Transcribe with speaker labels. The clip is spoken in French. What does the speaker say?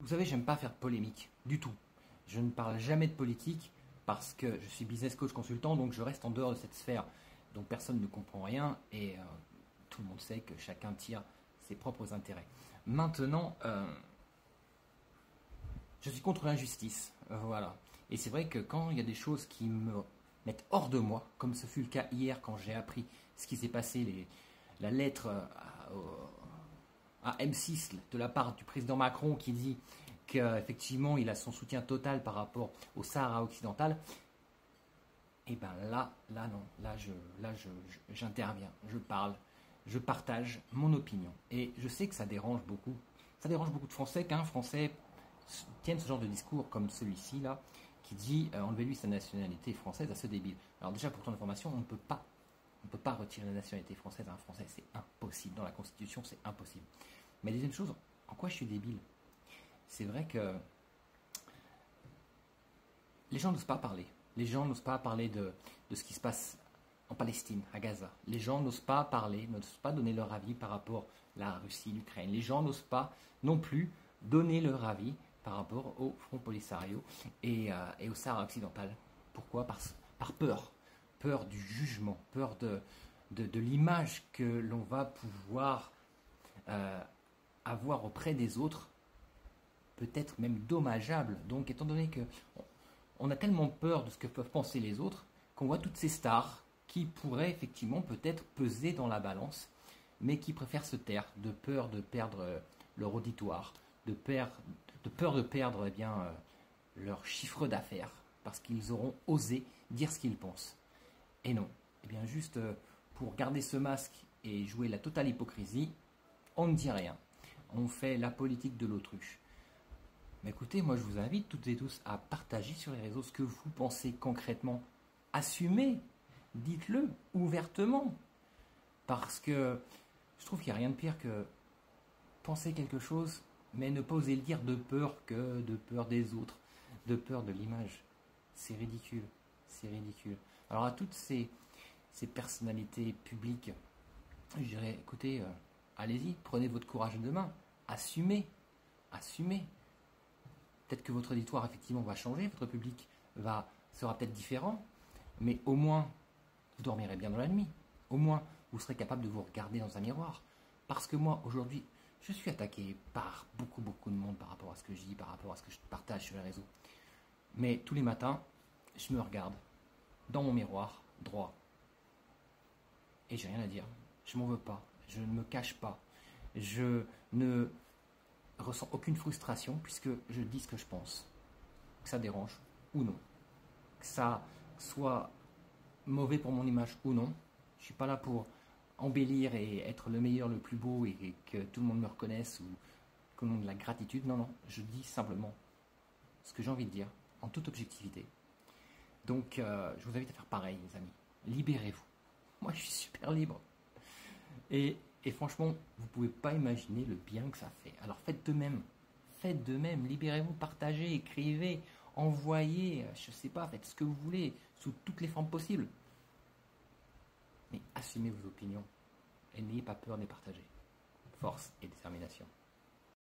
Speaker 1: Vous savez, j'aime pas faire de polémique, du tout. Je ne parle jamais de politique parce que je suis business coach consultant, donc je reste en dehors de cette sphère. Donc personne ne comprend rien et tout le monde sait que chacun tire ses propres intérêts. Maintenant, je suis contre l'injustice, voilà. Et c'est vrai que quand il y a des choses qui me mettent hors de moi, comme ce fut le cas hier quand j'ai appris ce qui s'est passé, la lettre à M6 de la part du président Macron qui dit qu'effectivement il a son soutien total par rapport au Sahara occidental, et bien là non, j'interviens, je parle, je partage mon opinion. Et je sais que ça dérange beaucoup de Français qu'un Français tienne ce genre de discours comme celui-ci là, qui dit enlevez-lui sa nationalité française à ce débile. Alors déjà pour ton information, on ne peut pas retirer la nationalité française à un Français, c'est impossible. Dans la Constitution, c'est impossible. Mais deuxième chose, en quoi je suis débile? C'est vrai que les gens n'osent pas parler. Les gens n'osent pas parler de ce qui se passe en Palestine, à Gaza. Les gens n'osent pas parler, n'osent pas donner leur avis par rapport à la Russie, l'Ukraine. Les gens n'osent pas non plus donner leur avis par rapport au Front Polisario et au Sahara occidental. Pourquoi? Par peur. Peur du jugement, peur de l'image que l'on va pouvoir avoir auprès des autres, peut-être même dommageable. Donc, étant donné que on a tellement peur de ce que peuvent penser les autres, qu'on voit toutes ces stars qui pourraient effectivement peut-être peser dans la balance, mais qui préfèrent se taire, de peur de perdre leur auditoire, de peur de perdre leur chiffre d'affaires, parce qu'ils auront osé dire ce qu'ils pensent. Et non, eh bien juste pour garder ce masque et jouer la totale hypocrisie, on ne dit rien. On fait la politique de l'autruche. Mais écoutez, moi je vous invite toutes et tous à partager sur les réseaux ce que vous pensez concrètement. Assumez, dites-le ouvertement. Parce que je trouve qu'il n'y a rien de pire que penser quelque chose, mais ne pas oser le dire de peur des autres, de peur de l'image. C'est ridicule, c'est ridicule. Alors à toutes ces personnalités publiques, je dirais, écoutez, allez-y, prenez votre courage de main, assumez, assumez. Peut-être que votre auditoire, effectivement, va changer, votre public sera peut-être différent, mais au moins, vous dormirez bien dans la nuit. Au moins, vous serez capable de vous regarder dans un miroir. Parce que moi, aujourd'hui, je suis attaqué par beaucoup de monde par rapport à ce que je dis, par rapport à ce que je partage sur les réseaux. Mais tous les matins, je me regarde dans mon miroir droit. Et j'ai rien à dire. Je m'en veux pas. Je ne me cache pas. Je ne ressens aucune frustration puisque je dis ce que je pense. Que ça dérange ou non. Que ça soit mauvais pour mon image ou non. Je ne suis pas là pour embellir et être le meilleur, le plus beau et que tout le monde me reconnaisse ou que l'on ait de la gratitude. Non, non. Je dis simplement ce que j'ai envie de dire en toute objectivité. Donc, je vous invite à faire pareil, les amis. Libérez-vous. Moi, je suis super libre. Et franchement, vous ne pouvez pas imaginer le bien que ça fait. Alors, faites de même. Faites de même. Libérez-vous, partagez, écrivez, envoyez, je ne sais pas, faites ce que vous voulez, sous toutes les formes possibles. Mais assumez vos opinions. Et n'ayez pas peur de les partager. Force et détermination.